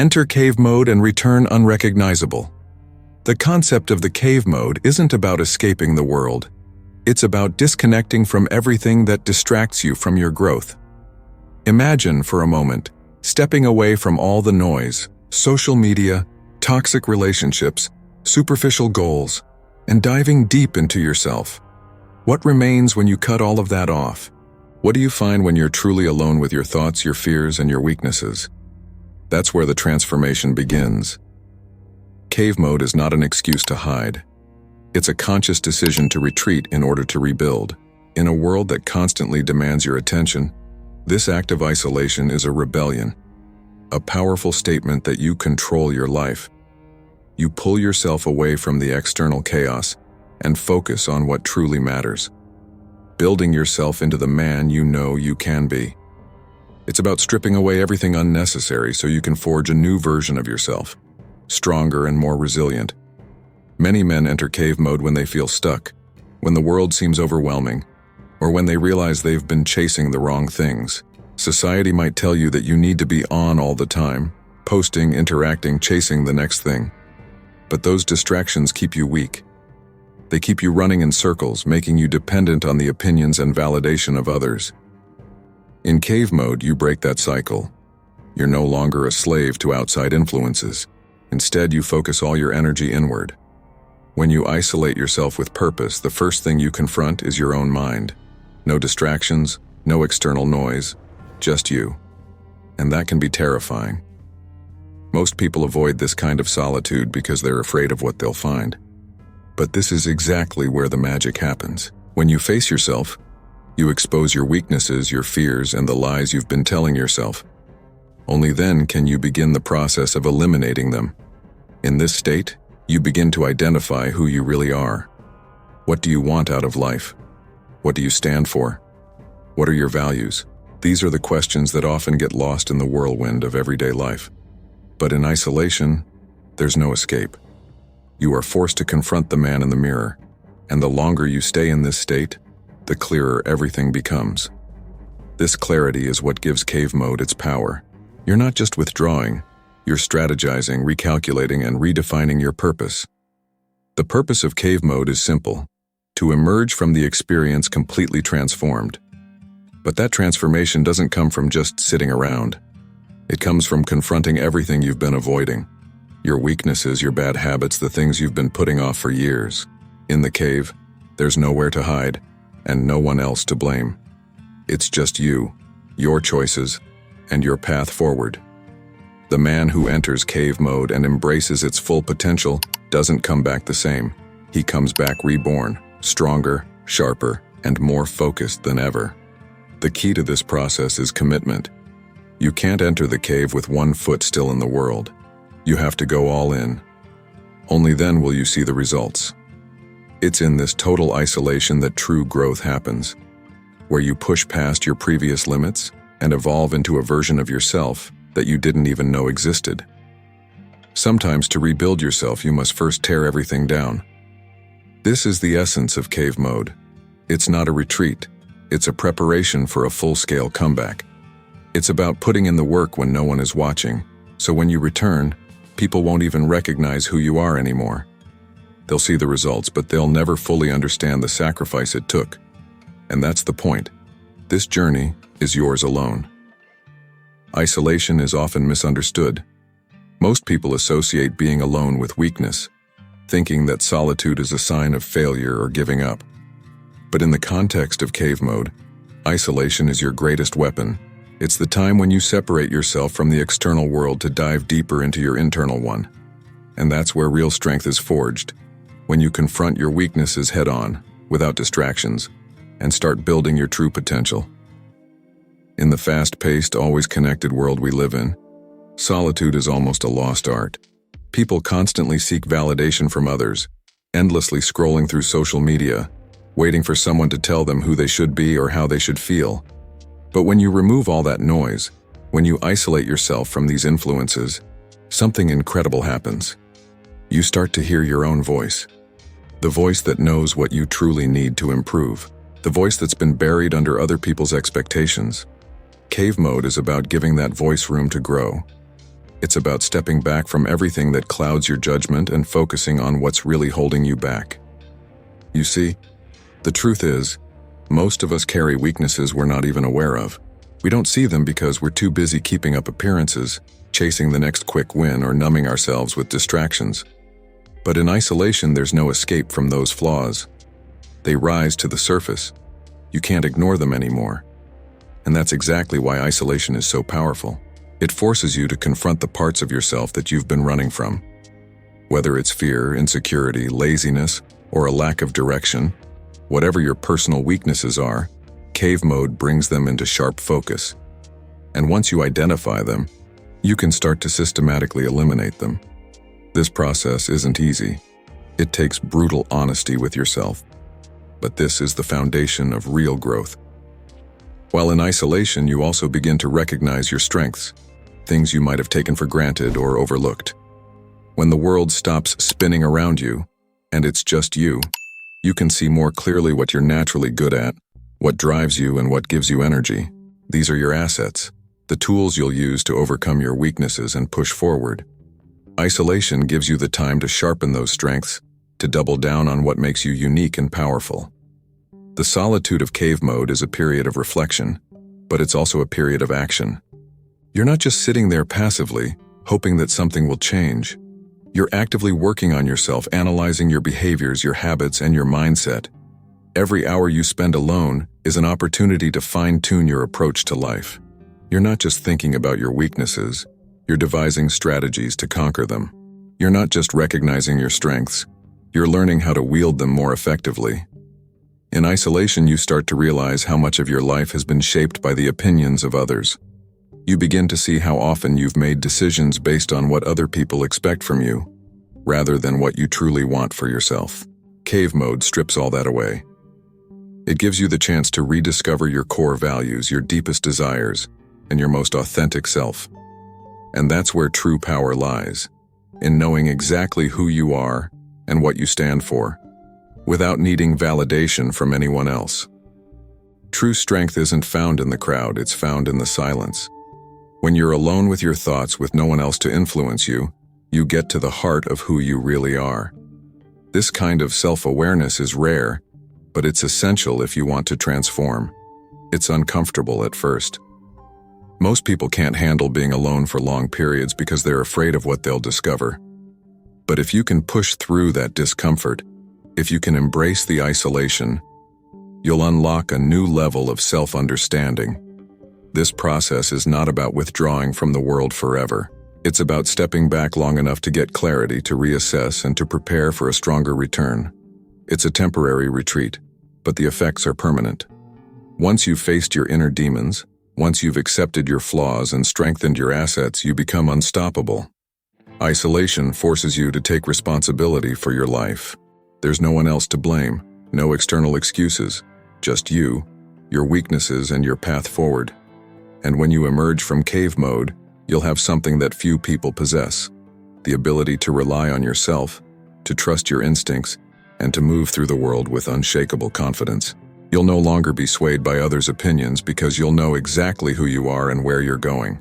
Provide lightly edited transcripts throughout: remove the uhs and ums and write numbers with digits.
Enter cave mode and return unrecognizable. The concept of the cave mode isn't about escaping the world. It's about disconnecting from everything that distracts you from your growth. Imagine for a moment stepping away from all the noise, social media, toxic relationships, superficial goals, and diving deep into yourself. What remains when you cut all of that off? What do you find when you're truly alone with your thoughts, your fears, and your weaknesses? That's where the transformation begins. Cave mode is not an excuse to hide. It's a conscious decision to retreat in order to rebuild. In a world that constantly demands your attention, this act of isolation is a rebellion, a powerful statement that you control your life. You pull yourself away from the external chaos and focus on what truly matters, building yourself into the man you know you can be. It's about stripping away everything unnecessary so you can forge a new version of yourself, stronger and more resilient. Many men enter cave mode when they feel stuck, when the world seems overwhelming, or when they realize they've been chasing the wrong things. Society might tell you that you need to be on all the time, posting, interacting, chasing the next thing. But those distractions keep you weak. They keep you running in circles, making you dependent on the opinions and validation of others. In cave mode, you break that cycle. You're no longer a slave to outside influences. Instead, you focus all your energy inward. When you isolate yourself with purpose, the first thing you confront is your own mind. No distractions, no external noise, just you. And that can be terrifying. Most people avoid this kind of solitude because they're afraid of what they'll find. But this is exactly where the magic happens. When you face yourself, you expose your weaknesses, your fears, and the lies you've been telling yourself. Only then can you begin the process of eliminating them. In this state, you begin to identify who you really are. What do you want out of life? What do you stand for? What are your values? These are the questions that often get lost in the whirlwind of everyday life. But in isolation, there's no escape. You are forced to confront the man in the mirror, and the longer you stay in this state, the clearer everything becomes. This clarity is what gives cave mode its power. You're not just withdrawing, you're strategizing, recalculating, and redefining your purpose. The purpose of cave mode is simple: to emerge from the experience completely transformed. But that transformation doesn't come from just sitting around. It comes from confronting everything you've been avoiding. Your weaknesses, your bad habits, the things you've been putting off for years. In the cave, there's nowhere to hide, and no one else to blame. It's just you, your choices, and your path forward. The man who enters cave mode and embraces its full potential doesn't come back the same. He comes back reborn, stronger, sharper, and more focused than ever. The key to this process is commitment. You can't enter the cave with one foot still in the world. You have to go all in. Only then will you see the results. It's in this total isolation that true growth happens, where you push past your previous limits and evolve into a version of yourself that you didn't even know existed. Sometimes to rebuild yourself, you must first tear everything down. This is the essence of cave mode. It's not a retreat. It's a preparation for a full-scale comeback. It's about putting in the work when no one is watching, so when you return, people won't even recognize who you are anymore. They'll see the results, but they'll never fully understand the sacrifice it took. And that's the point. This journey is yours alone. Isolation is often misunderstood. Most people associate being alone with weakness, thinking that solitude is a sign of failure or giving up. But in the context of cave mode, isolation is your greatest weapon. It's the time when you separate yourself from the external world to dive deeper into your internal one. And that's where real strength is forged, when you confront your weaknesses head-on, without distractions, and start building your true potential. In the fast-paced, always connected world we live in, solitude is almost a lost art. People constantly seek validation from others, endlessly scrolling through social media, waiting for someone to tell them who they should be or how they should feel. But when you remove all that noise, when you isolate yourself from these influences, something incredible happens. You start to hear your own voice. The voice that knows what you truly need to improve. The voice that's been buried under other people's expectations. Cave mode is about giving that voice room to grow. It's about stepping back from everything that clouds your judgment and focusing on what's really holding you back. You see, the truth is, most of us carry weaknesses we're not even aware of. We don't see them because we're too busy keeping up appearances, chasing the next quick win, or numbing ourselves with distractions. But in isolation, there's no escape from those flaws. They rise to the surface. You can't ignore them anymore. And that's exactly why isolation is so powerful. It forces you to confront the parts of yourself that you've been running from. Whether it's fear, insecurity, laziness, or a lack of direction, whatever your personal weaknesses are, cave mode brings them into sharp focus. And once you identify them, you can start to systematically eliminate them. This process isn't easy. It takes brutal honesty with yourself. But this is the foundation of real growth. While in isolation, you also begin to recognize your strengths, things you might have taken for granted or overlooked. When the world stops spinning around you, and it's just you can see more clearly what you're naturally good at, what drives you, and what gives you energy. These are your assets, the tools you'll use to overcome your weaknesses and push forward. Isolation gives you the time to sharpen those strengths, to double down on what makes you unique and powerful. The solitude of cave mode is a period of reflection, but it's also a period of action. You're not just sitting there passively, hoping that something will change. You're actively working on yourself, analyzing your behaviors, your habits, and your mindset. Every hour you spend alone is an opportunity to fine-tune your approach to life. You're not just thinking about your weaknesses, you're devising strategies to conquer them. You're not just recognizing your strengths, you're learning how to wield them more effectively. In isolation, you start to realize how much of your life has been shaped by the opinions of others. You begin to see how often you've made decisions based on what other people expect from you, rather than what you truly want for yourself. Cave mode strips all that away. It gives you the chance to rediscover your core values, your deepest desires, and your most authentic self. And that's where true power lies, in knowing exactly who you are and what you stand for, without needing validation from anyone else. True strength isn't found in the crowd, it's found in the silence. When you're alone with your thoughts, with no one else to influence you, you get to the heart of who you really are. This kind of self-awareness is rare, but it's essential if you want to transform. It's uncomfortable at first. Most people can't handle being alone for long periods because they're afraid of what they'll discover. But if you can push through that discomfort, if you can embrace the isolation, you'll unlock a new level of self-understanding. This process is not about withdrawing from the world forever. It's about stepping back long enough to get clarity, to reassess, and to prepare for a stronger return. It's a temporary retreat, but the effects are permanent. Once you've faced your inner demons, once you've accepted your flaws and strengthened your assets, you become unstoppable. Isolation forces you to take responsibility for your life. There's no one else to blame, no external excuses, just you, your weaknesses, and your path forward. And when you emerge from cave mode, you'll have something that few people possess: the ability to rely on yourself, to trust your instincts, and to move through the world with unshakable confidence. You'll no longer be swayed by others' opinions because you'll know exactly who you are and where you're going.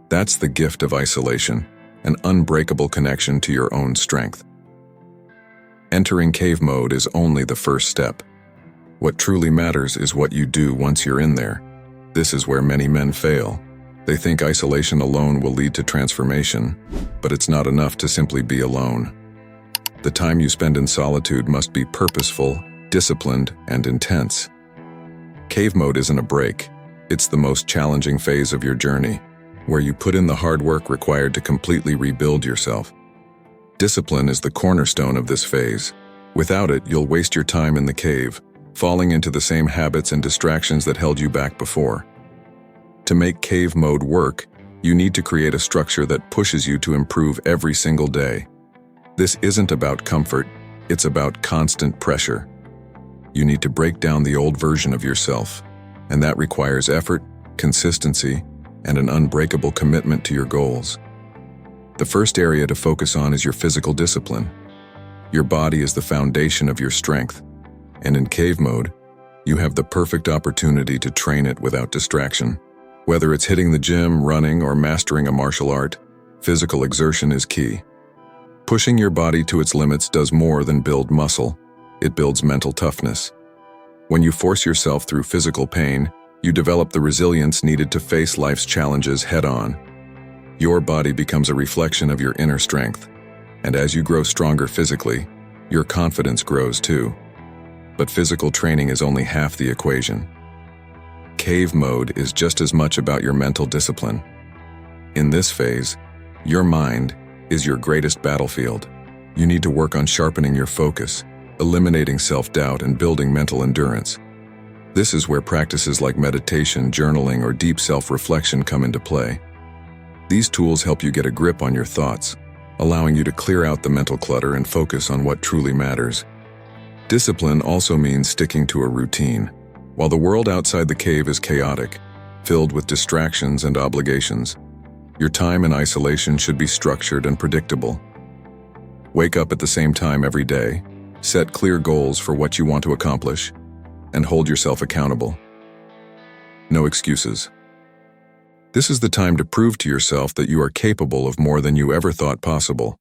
That's the gift of isolation, an unbreakable connection to your own strength. Entering cave mode is only the first step. What truly matters is what you do once you're in there. This is where many men fail. They think isolation alone will lead to transformation, but it's not enough to simply be alone. The time you spend in solitude must be purposeful, disciplined, and intense. Cave mode isn't a break. It's the most challenging phase of your journey, where you put in the hard work required to completely rebuild yourself. Discipline is the cornerstone of this phase. Without it, you'll waste your time in the cave, falling into the same habits and distractions that held you back before. To make cave mode work, you need to create a structure that pushes you to improve every single day. This isn't about comfort, it's about constant pressure. You need to break down the old version of yourself, and that requires effort, consistency, and an unbreakable commitment to your goals. The first area to focus on is your physical discipline. Your body is the foundation of your strength, and in cave mode, you have the perfect opportunity to train it without distraction. Whether it's hitting the gym, running, or mastering a martial art, Physical exertion is key. Pushing your body to its limits does more than build muscle, it builds mental toughness. When you force yourself through physical pain, you develop the resilience needed to face life's challenges head-on. Your body becomes a reflection of your inner strength, and as you grow stronger physically, your confidence grows too. But physical training is only half the equation. Cave mode is just as much about your mental discipline. In this phase, your mind is your greatest battlefield. You need to work on sharpening your focus, eliminating self-doubt, and building mental endurance. This is where practices like meditation, journaling, or deep self-reflection come into play. These tools help you get a grip on your thoughts, allowing you to clear out the mental clutter and focus on what truly matters. Discipline also means sticking to a routine. While the world outside the cave is chaotic, filled with distractions and obligations, your time in isolation should be structured and predictable. Wake up at the same time every day, set clear goals for what you want to accomplish, and hold yourself accountable. No excuses. This is the time to prove to yourself that you are capable of more than you ever thought possible.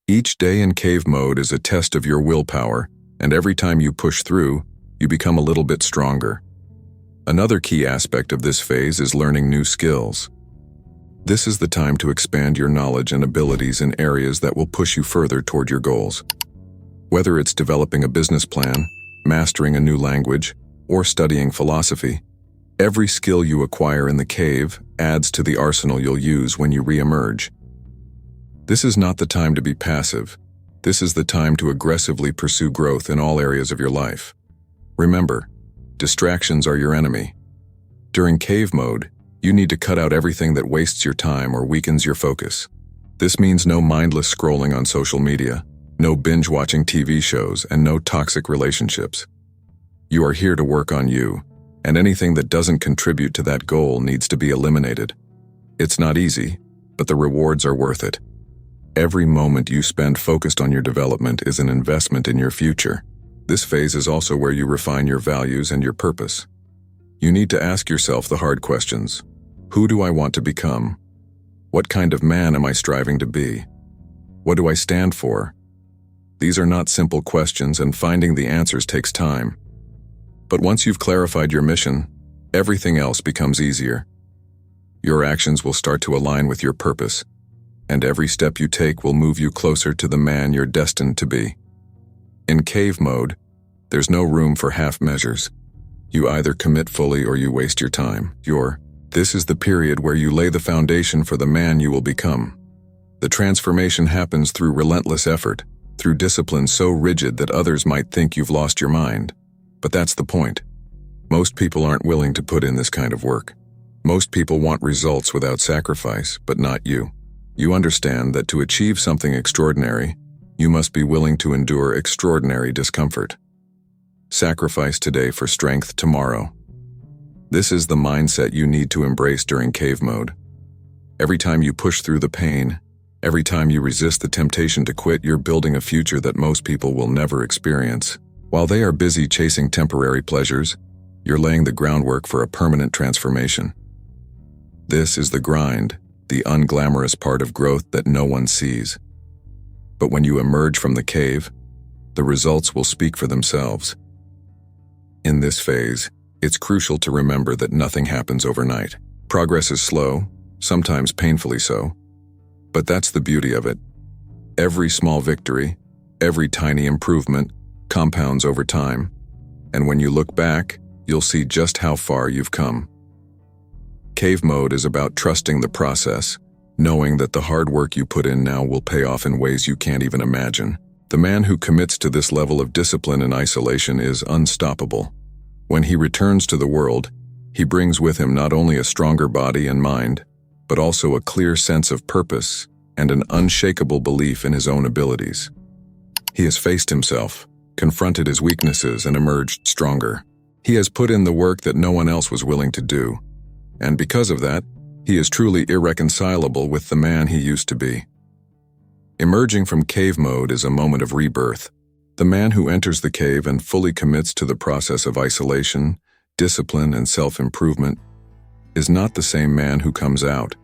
Each day in cave mode is a test of your willpower, and every time you push through, you become a little bit stronger. Another key aspect of this phase is learning new skills. This is the time to expand your knowledge and abilities in areas that will push you further toward your goals. Whether it's developing a business plan, mastering a new language, or studying philosophy, every skill you acquire in the cave adds to the arsenal you'll use when you re-emerge. This is not the time to be passive. This is the time to aggressively pursue growth in all areas of your life. Remember, distractions are your enemy. During cave mode, you need to cut out everything that wastes your time or weakens your focus. This means no mindless scrolling on social media, no binge-watching TV shows, and no toxic relationships. You are here to work on you, and anything that doesn't contribute to that goal needs to be eliminated. It's not easy, but the rewards are worth it. Every moment you spend focused on your development is an investment in your future. This phase is also where you refine your values and your purpose. You need to ask yourself the hard questions. Who do I want to become? What kind of man am I striving to be? What do I stand for? These are not simple questions, and finding the answers takes time. But once you've clarified your mission, everything else becomes easier. Your actions will start to align with your purpose, and every step you take will move you closer to the man you're destined to be. In cave mode, there's no room for half measures. You either commit fully or you waste your time. This is the period where you lay the foundation for the man you will become. The transformation happens through relentless effort, through discipline so rigid that others might think you've lost your mind. But that's the point. Most people aren't willing to put in this kind of work. Most people want results without sacrifice, but not you. You understand that to achieve something extraordinary, you must be willing to endure extraordinary discomfort. Sacrifice today for strength tomorrow. This is the mindset you need to embrace during cave mode. Every time you push through the pain, every time you resist the temptation to quit, you're building a future that most people will never experience. While they are busy chasing temporary pleasures, you're laying the groundwork for a permanent transformation. This is the grind, the unglamorous part of growth that no one sees. But when you emerge from the cave, the results will speak for themselves. In this phase, it's crucial to remember that nothing happens overnight. Progress is slow, sometimes painfully so. But that's the beauty of it. Every small victory, every tiny improvement, compounds over time, and when you look back, you'll see just how far you've come. Cave mode is about trusting the process, knowing that the hard work you put in now will pay off in ways you can't even imagine. The man who commits to this level of discipline and isolation is unstoppable. When he returns to the world, he brings with him not only a stronger body and mind, but also a clear sense of purpose and an unshakable belief in his own abilities. He has faced himself, confronted his weaknesses, and emerged stronger. He has put in the work that no one else was willing to do, and because of that, he is truly irreconcilable with the man he used to be. Emerging from cave mode is a moment of rebirth. The man who enters the cave and fully commits to the process of isolation, discipline, and self-improvement is not the same man who comes out.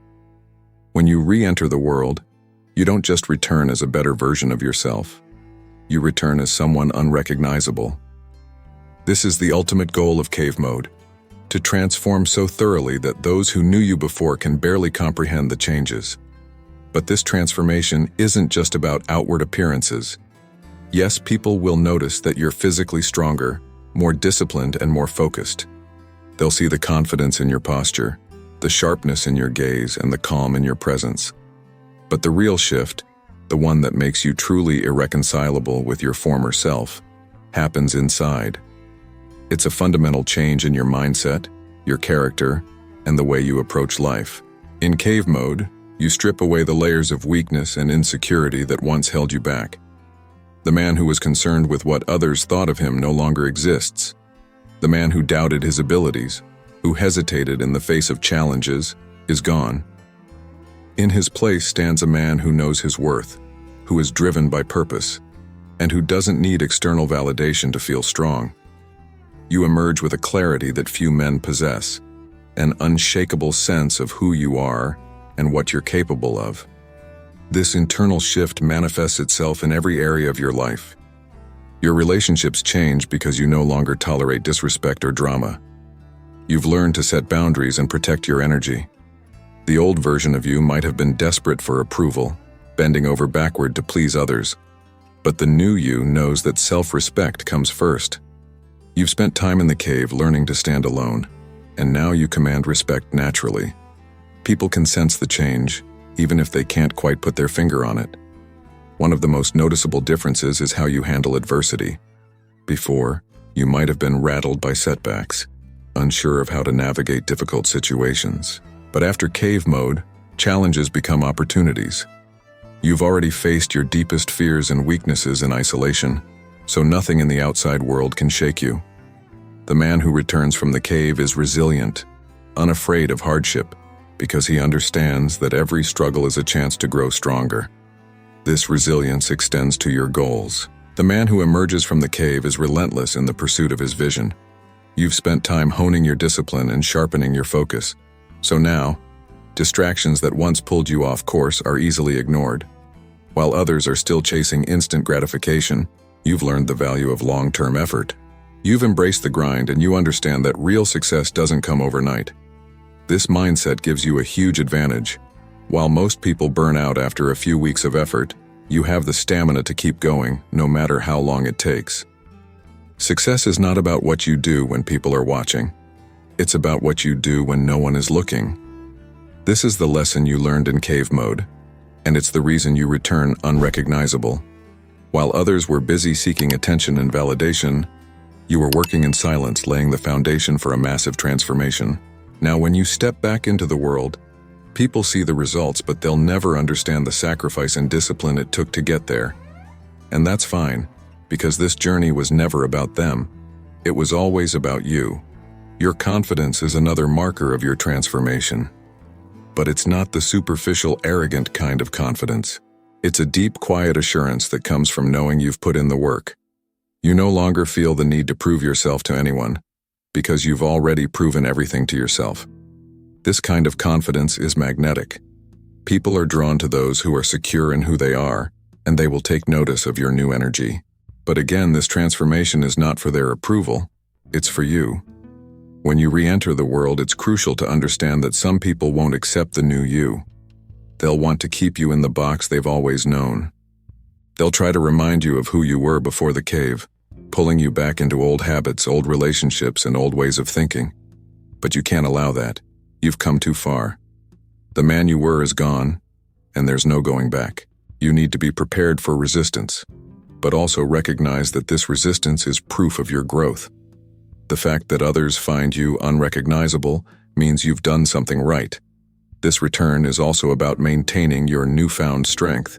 When you re-enter the world, you don't just return as a better version of yourself. You return as someone unrecognizable. This is the ultimate goal of cave mode, to transform so thoroughly that those who knew you before can barely comprehend the changes. But this transformation isn't just about outward appearances. Yes, people will notice that you're physically stronger, more disciplined, and more focused. They'll see the confidence in your posture, the sharpness in your gaze, and the calm in your presence. But the real shift, the one that makes you truly irreconcilable with your former self, happens inside. It's a fundamental change in your mindset, your character, and the way you approach life. In cave mode, you strip away the layers of weakness and insecurity that once held you back. The man who was concerned with what others thought of him no longer exists. The man who doubted his abilities, who hesitated in the face of challenges, is gone. In his place stands a man who knows his worth, who is driven by purpose, and who doesn't need external validation to feel strong. You emerge with a clarity that few men possess, an unshakable sense of who you are and what you're capable of. This internal shift manifests itself in every area of your life. Your relationships change because you no longer tolerate disrespect or drama. You've learned to set boundaries and protect your energy. The old version of you might have been desperate for approval, bending over backward to please others. But the new you knows that self-respect comes first. You've spent time in the cave learning to stand alone, and now you command respect naturally. People can sense the change, even if they can't quite put their finger on it. One of the most noticeable differences is how you handle adversity. Before, you might have been rattled by setbacks, unsure of how to navigate difficult situations. But after cave mode, challenges become opportunities. You've already faced your deepest fears and weaknesses in isolation, so nothing in the outside world can shake you. The man who returns from the cave is resilient, unafraid of hardship, because he understands that every struggle is a chance to grow stronger. This resilience extends to your goals. The man who emerges from the cave is relentless in the pursuit of his vision. You've spent time honing your discipline and sharpening your focus, so now, distractions that once pulled you off course are easily ignored. While others are still chasing instant gratification, you've learned the value of long-term effort. You've embraced the grind and you understand that real success doesn't come overnight. This mindset gives you a huge advantage. While most people burn out after a few weeks of effort, you have the stamina to keep going, no matter how long it takes. Success is not about what you do when people are watching. It's about what you do when no one is looking. This is the lesson you learned in cave mode, and it's the reason you return unrecognizable. While others were busy seeking attention and validation, you were working in silence, laying the foundation for a massive transformation. Now, when you step back into the world, people see the results, but they'll never understand the sacrifice and discipline it took to get there. And that's fine, because this journey was never about them. It was always about you. Your confidence is another marker of your transformation. But it's not the superficial, arrogant kind of confidence. It's a deep, quiet assurance that comes from knowing you've put in the work. You no longer feel the need to prove yourself to anyone, because you've already proven everything to yourself. This kind of confidence is magnetic. People are drawn to those who are secure in who they are, and they will take notice of your new energy. But again, this transformation is not for their approval, it's for you. When you re-enter the world, it's crucial to understand that some people won't accept the new you. They'll want to keep you in the box they've always known. They'll try to remind you of who you were before the cave, pulling you back into old habits, old relationships, and old ways of thinking. But you can't allow that. You've come too far. The man you were is gone, and there's no going back. You need to be prepared for resistance, but also recognize that this resistance is proof of your growth. The fact that others find you unrecognizable means you've done something right. This return is also about maintaining your newfound strength.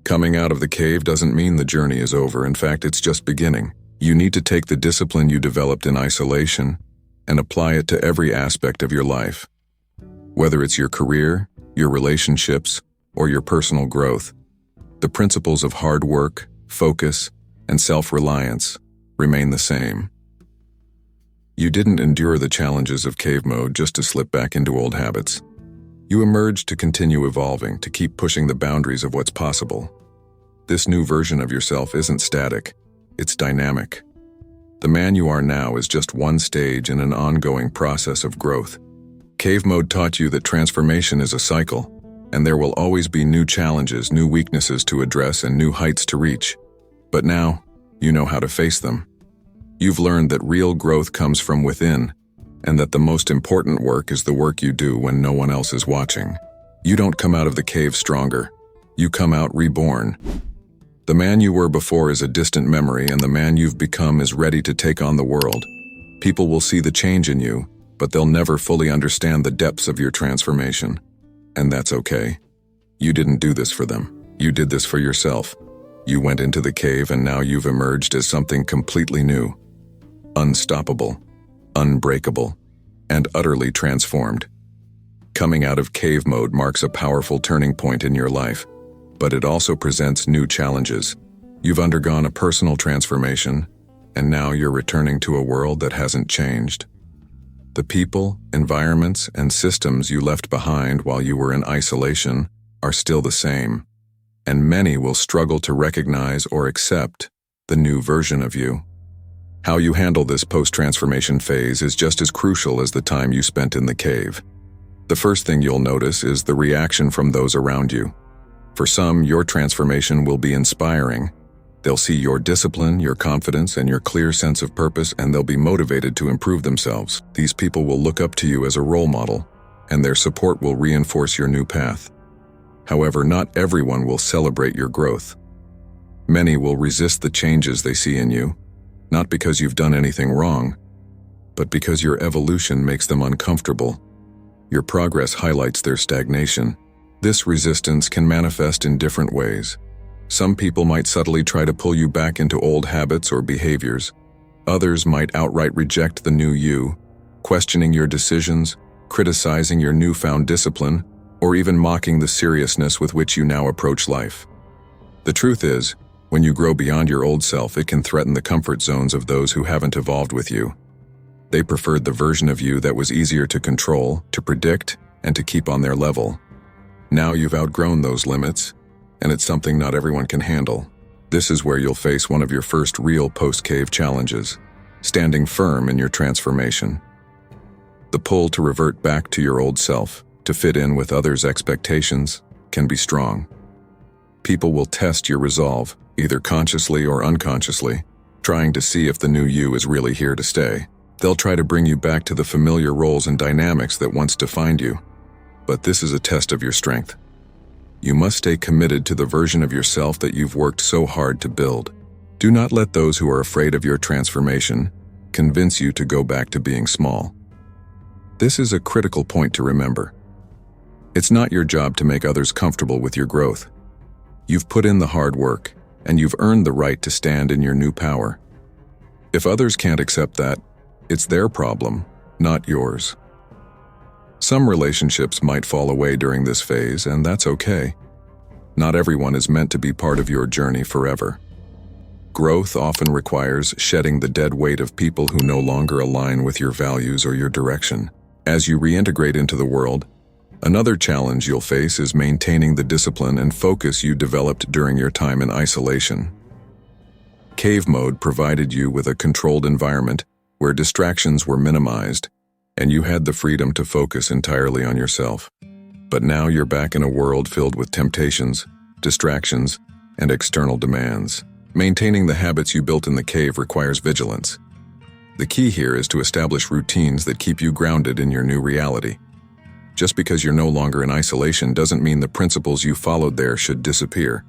Coming out of the cave doesn't mean the journey is over. In fact, it's just beginning. You need to take the discipline you developed in isolation and apply it to every aspect of your life. Whether it's your career, your relationships, or your personal growth, the principles of hard work, focus, and self-reliance remain the same. You didn't endure the challenges of cave mode just to slip back into old habits. You emerge to continue evolving, to keep pushing the boundaries of what's possible. This new version of yourself isn't static, it's dynamic. The man you are now is just one stage in an ongoing process of growth. Cave mode taught you that transformation is a cycle, and there will always be new challenges, new weaknesses to address, and new heights to reach. But now, you know how to face them. You've learned that real growth comes from within, and that the most important work is the work you do when no one else is watching. You don't come out of the cave stronger. You come out reborn. The man you were before is a distant memory, and the man you've become is ready to take on the world. People will see the change in you, but they'll never fully understand the depths of your transformation. And that's okay. You didn't do this for them. You did this for yourself. You went into the cave, and now you've emerged as something completely new. Unstoppable, unbreakable, and utterly transformed. Coming out of cave mode marks a powerful turning point in your life, but it also presents new challenges. You've undergone a personal transformation, and now you're returning to a world that hasn't changed. The people, environments, and systems you left behind while you were in isolation are still the same, and many will struggle to recognize or accept the new version of you. How you handle this post-transformation phase is just as crucial as the time you spent in the cave. The first thing you'll notice is the reaction from those around you. For some, your transformation will be inspiring. They'll see your discipline, your confidence, and your clear sense of purpose, and they'll be motivated to improve themselves. These people will look up to you as a role model, and their support will reinforce your new path. However, not everyone will celebrate your growth. Many will resist the changes they see in you, not because you've done anything wrong, but because your evolution makes them uncomfortable. Your progress highlights their stagnation. This resistance can manifest in different ways. Some people might subtly try to pull you back into old habits or behaviors. Others might outright reject the new you, questioning your decisions, criticizing your newfound discipline, or even mocking the seriousness with which you now approach life. The truth is, when you grow beyond your old self, it can threaten the comfort zones of those who haven't evolved with you. They preferred the version of you that was easier to control, to predict, and to keep on their level. Now you've outgrown those limits, and it's something not everyone can handle. This is where you'll face one of your first real post-cave challenges, standing firm in your transformation. The pull to revert back to your old self, to fit in with others' expectations, can be strong. People will test your resolve, either consciously or unconsciously, trying to see if the new you is really here to stay. They'll try to bring you back to the familiar roles and dynamics that once defined you. But this is a test of your strength. You must stay committed to the version of yourself that you've worked so hard to build. Do not let those who are afraid of your transformation convince you to go back to being small. This is a critical point to remember. It's not your job to make others comfortable with your growth. You've put in the hard work, and you've earned the right to stand in your new power. If others can't accept that, it's their problem, not yours. Some relationships might fall away during this phase, and that's okay. Not everyone is meant to be part of your journey forever. Growth often requires shedding the dead weight of people who no longer align with your values or your direction. As you reintegrate into the world, another challenge you'll face is maintaining the discipline and focus you developed during your time in isolation. Cave mode provided you with a controlled environment where distractions were minimized, and you had the freedom to focus entirely on yourself. But now you're back in a world filled with temptations, distractions, and external demands. Maintaining the habits you built in the cave requires vigilance. The key here is to establish routines that keep you grounded in your new reality. Just because you're no longer in isolation doesn't mean the principles you followed there should disappear.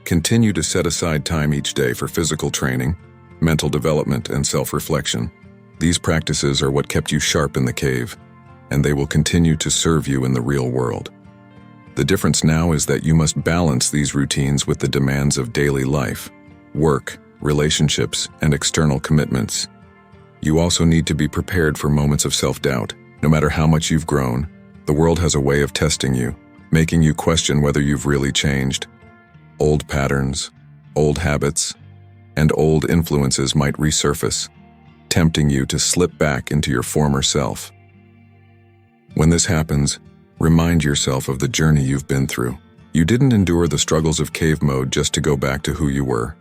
Continue to set aside time each day for physical training, mental development, and self-reflection. These practices are what kept you sharp in the cave, and they will continue to serve you in the real world. The difference now is that you must balance these routines with the demands of daily life, work, relationships, and external commitments. You also need to be prepared for moments of self-doubt. No matter how much you've grown, the world has a way of testing you, making you question whether you've really changed. Old patterns, old habits, and old influences might resurface, tempting you to slip back into your former self. When this happens, Remind yourself of the journey you've been through. You didn't endure the struggles of cave mode just to go back to who you were.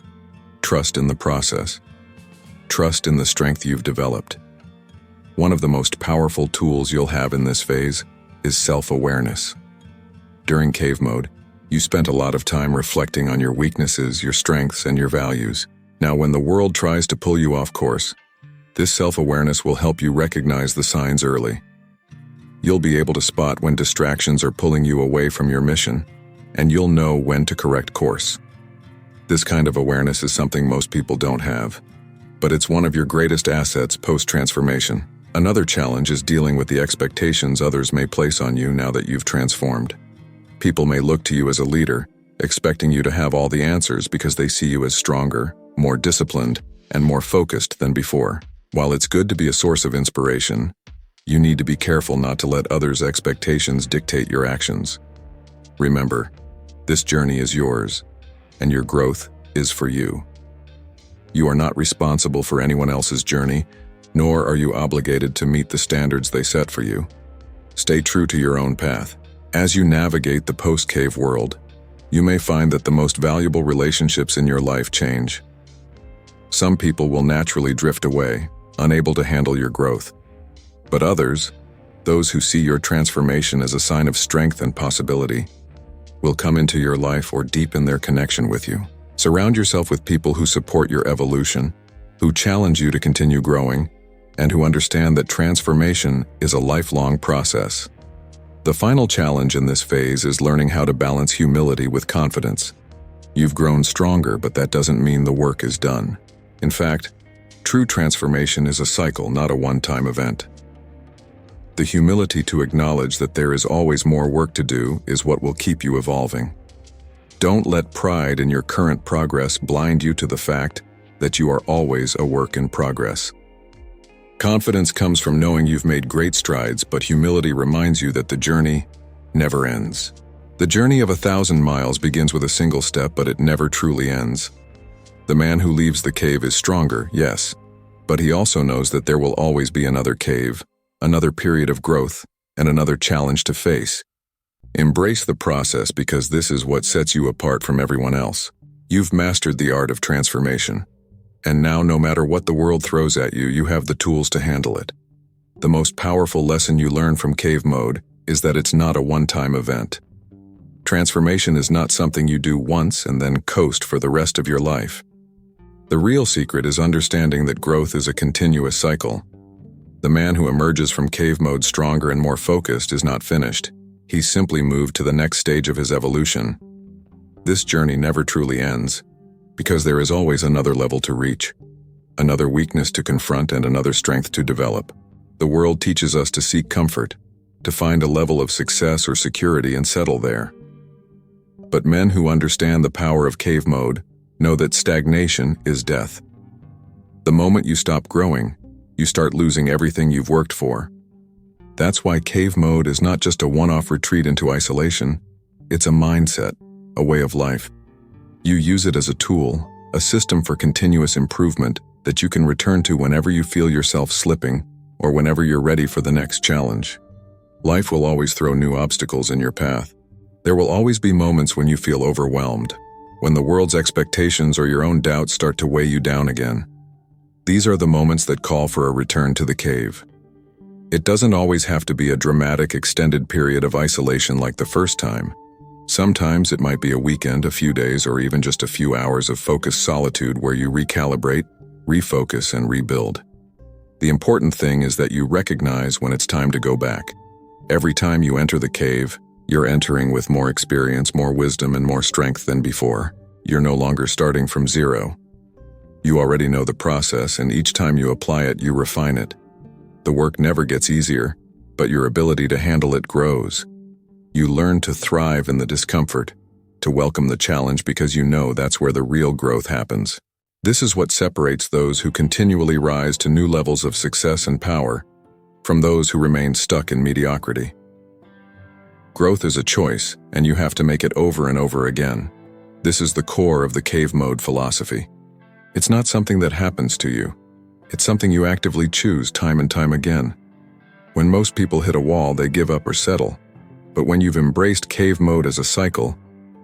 Trust in the process. Trust in the strength you've developed. One of the most powerful tools you'll have in this phase is self-awareness. During cave mode, you spent a lot of time reflecting on your weaknesses, your strengths, and your values. Now, when the world tries to pull you off course, this self-awareness will help you recognize the signs early. You'll be able to spot when distractions are pulling you away from your mission, and you'll know when to correct course. This kind of awareness is something most people don't have, but it's one of your greatest assets post-transformation. Another challenge is dealing with the expectations others may place on you now that you've transformed. People may look to you as a leader, expecting you to have all the answers because they see you as stronger, more disciplined, and more focused than before. While it's good to be a source of inspiration, you need to be careful not to let others' expectations dictate your actions. Remember, this journey is yours, and your growth is for you. You are not responsible for anyone else's journey, nor are you obligated to meet the standards they set for you. Stay true to your own path. As you navigate the post-cave world, you may find that the most valuable relationships in your life change. Some people will naturally drift away, unable to handle your growth. But others, those who see your transformation as a sign of strength and possibility, will come into your life or deepen their connection with you. Surround yourself with people who support your evolution, who challenge you to continue growing, and who understand that transformation is a lifelong process. The final challenge in this phase is learning how to balance humility with confidence. You've grown stronger, but that doesn't mean the work is done. In fact, true transformation is a cycle, not a one-time event. The humility to acknowledge that there is always more work to do is what will keep you evolving. Don't let pride in your current progress blind you to the fact that you are always a work in progress. Confidence comes from knowing you've made great strides, but humility reminds you that the journey never ends. The journey of 1,000 miles begins with a single step, but it never truly ends. The man who leaves the cave is stronger, yes, but he also knows that there will always be another cave, another period of growth, and another challenge to face. Embrace the process because this is what sets you apart from everyone else. You've mastered the art of transformation. And now, no matter what the world throws at you, you have the tools to handle it. The most powerful lesson you learn from cave mode is that it's not a one-time event. Transformation is not something you do once and then coast for the rest of your life. The real secret is understanding that growth is a continuous cycle. The man who emerges from cave mode stronger and more focused is not finished. He's simply moved to the next stage of his evolution. This journey never truly ends, because there is always another level to reach, another weakness to confront, and another strength to develop. The world teaches us to seek comfort, to find a level of success or security and settle there. But men who understand the power of cave mode know that stagnation is death. The moment you stop growing, you start losing everything you've worked for. That's why cave mode is not just a one-off retreat into isolation, it's a mindset, a way of life. You use it as a tool, a system for continuous improvement that you can return to whenever you feel yourself slipping or whenever you're ready for the next challenge. Life will always throw new obstacles in your path. There will always be moments when you feel overwhelmed, when the world's expectations or your own doubts start to weigh you down again. These are the moments that call for a return to the cave. It doesn't always have to be a dramatic, extended period of isolation like the first time. Sometimes it might be a weekend, a few days, or even just a few hours of focused solitude where you recalibrate, refocus, and rebuild. The important thing is that you recognize when it's time to go back. Every time you enter the cave, you're entering with more experience, more wisdom, and more strength than before. You're no longer starting from zero. You already know the process, and each time you apply it, you refine it. The work never gets easier, but your ability to handle it grows. You learn to thrive in the discomfort, to welcome the challenge because you know that's where the real growth happens. This is what separates those who continually rise to new levels of success and power from those who remain stuck in mediocrity. Growth is a choice, and you have to make it over and over again. This is the core of the cave mode philosophy. It's not something that happens to you. It's something you actively choose time and time again. When most people hit a wall, they give up or settle. But when you've embraced cave mode as a cycle,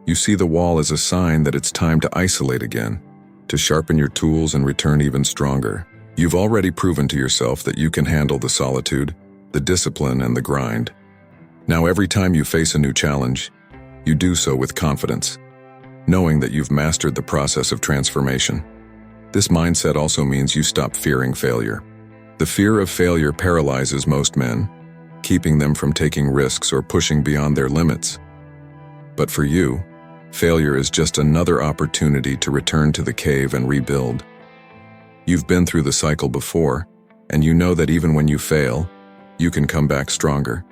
you see the wall as a sign that it's time to isolate again, to sharpen your tools and return even stronger. You've already proven to yourself that you can handle the solitude, the discipline, and the grind. Now every time you face a new challenge, you do so with confidence, knowing that you've mastered the process of transformation. This mindset also means you stop fearing failure. The fear of failure paralyzes most men, keeping them from taking risks or pushing beyond their limits. But for you, failure is just another opportunity to return to the cave and rebuild. You've been through the cycle before, and you know that even when you fail, you can come back stronger.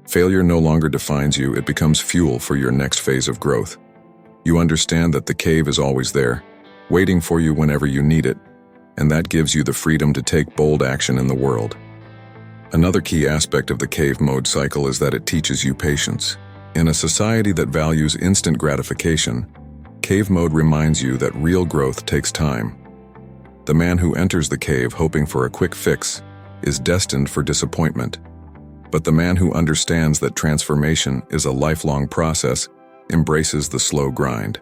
Failure no longer defines you, it becomes fuel for your next phase of growth. You understand that the cave is always there, waiting for you whenever you need it, and that gives you the freedom to take bold action in the world. Another key aspect of the cave mode cycle is that it teaches you patience. In a society that values instant gratification, cave mode reminds you that real growth takes time. The man who enters the cave hoping for a quick fix is destined for disappointment. But the man who understands that transformation is a lifelong process embraces the slow grind.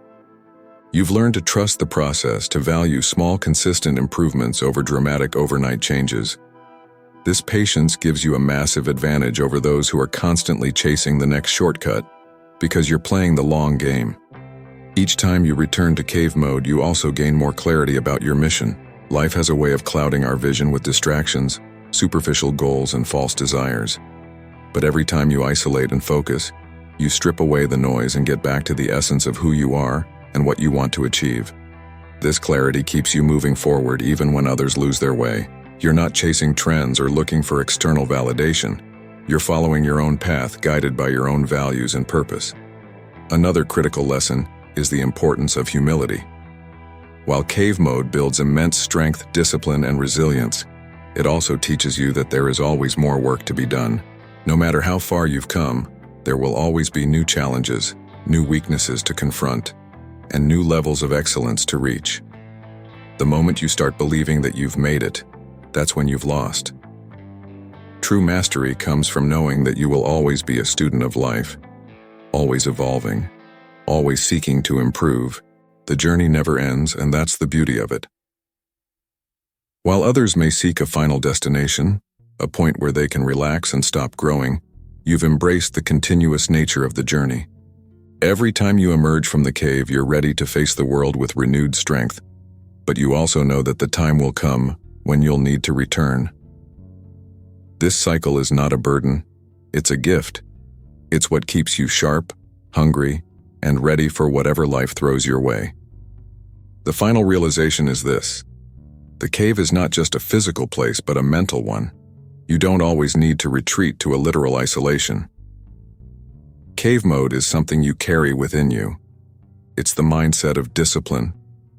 You've learned to trust the process, to value small, consistent improvements over dramatic overnight changes. This patience gives you a massive advantage over those who are constantly chasing the next shortcut, because you're playing the long game. Each time you return to cave mode, you also gain more clarity about your mission. Life has a way of clouding our vision with distractions, superficial goals, and false desires. But every time you isolate and focus, you strip away the noise and get back to the essence of who you are and what you want to achieve. This clarity keeps you moving forward even when others lose their way. You're not chasing trends or looking for external validation. You're following your own path, guided by your own values and purpose. Another critical lesson is the importance of humility. While cave mode builds immense strength, discipline, and resilience, it also teaches you that there is always more work to be done. No matter how far you've come, there will always be new challenges, new weaknesses to confront, and new levels of excellence to reach. The moment you start believing that you've made it, that's when you've lost. True mastery comes from knowing that you will always be a student of life, always evolving, always seeking to improve. The journey never ends, and that's the beauty of it. While others may seek a final destination, a point where they can relax and stop growing, you've embraced the continuous nature of the journey. Every time you emerge from the cave, you're ready to face the world with renewed strength, but you also know that the time will come when you'll need to return. This cycle is not a burden, it's a gift. It's what keeps you sharp, hungry, and ready for whatever life throws your way. The final realization is this: the cave is not just a physical place, but a mental one. You don't always need to retreat to a literal isolation. Cave mode is something you carry within you. It's the mindset of discipline,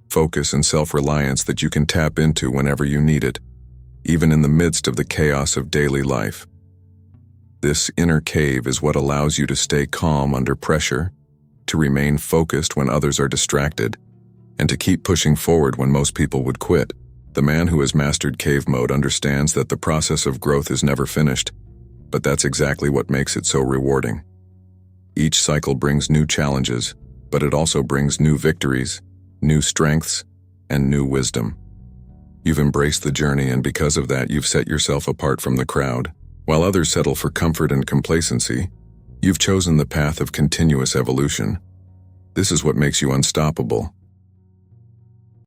focus, and self-reliance that you can tap into whenever you need it, even in the midst of the chaos of daily life. This inner cave is what allows you to stay calm under pressure, to remain focused when others are distracted, and to keep pushing forward when most people would quit. The man who has mastered cave mode understands that the process of growth is never finished, but that's exactly what makes it so rewarding. Each cycle brings new challenges, but it also brings new victories, new strengths, and new wisdom. You've embraced the journey, and because of that, you've set yourself apart from the crowd. While others settle for comfort and complacency, you've chosen the path of continuous evolution. This is what makes you unstoppable.